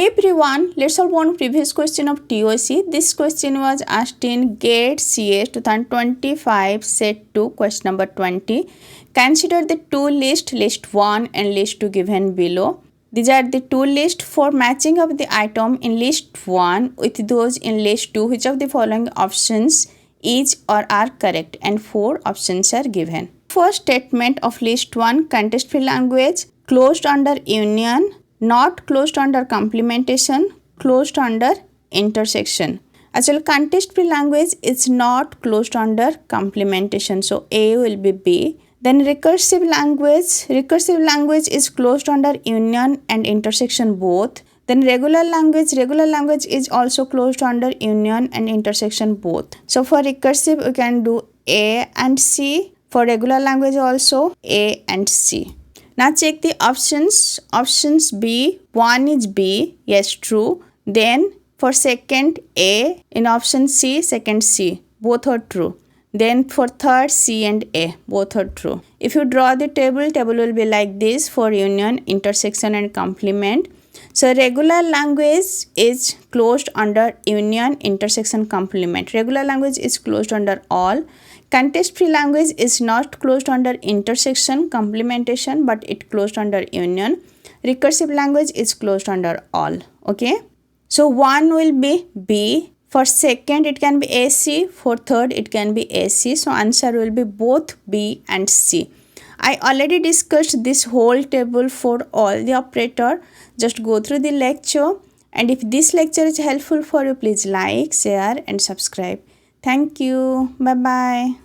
Hey everyone, let's solve one previous question of TOC. This question was asked in GATE CS 2025 set 2 question number 20. Consider the two lists, list 1 and list 2 given below. These are the two lists for matching of the item in list 1 with those in list 2. Which of the following options is or are correct, and 4 options are given. First statement of list 1, context free language, closed under union, not closed under complementation, closed under intersection. Actually, context free language is not closed under complementation, so A will be B. Then recursive language is closed under union and intersection both. Then regular language is also closed under union and intersection both. So for recursive we can do A and C. For regular language also A and C. Now check the options. Options B, one is B, yes, true. Then for second A, in option C, second C, both are true. Then for third C and A, both are true. If you draw the table will be like this for union, intersection and complement. So regular language is closed under union, intersection, complement. Regular language is closed under all. Context free language is not closed under intersection, complementation, but it closed under union. Recursive language is closed under all. Okay. So one will be B. For second it can be AC. For third it can be AC. So answer will be both B and C. I already discussed this whole table for all the operator. Just go through the lecture, and if this lecture is helpful for you, please like, share and subscribe. Thank you. Bye bye.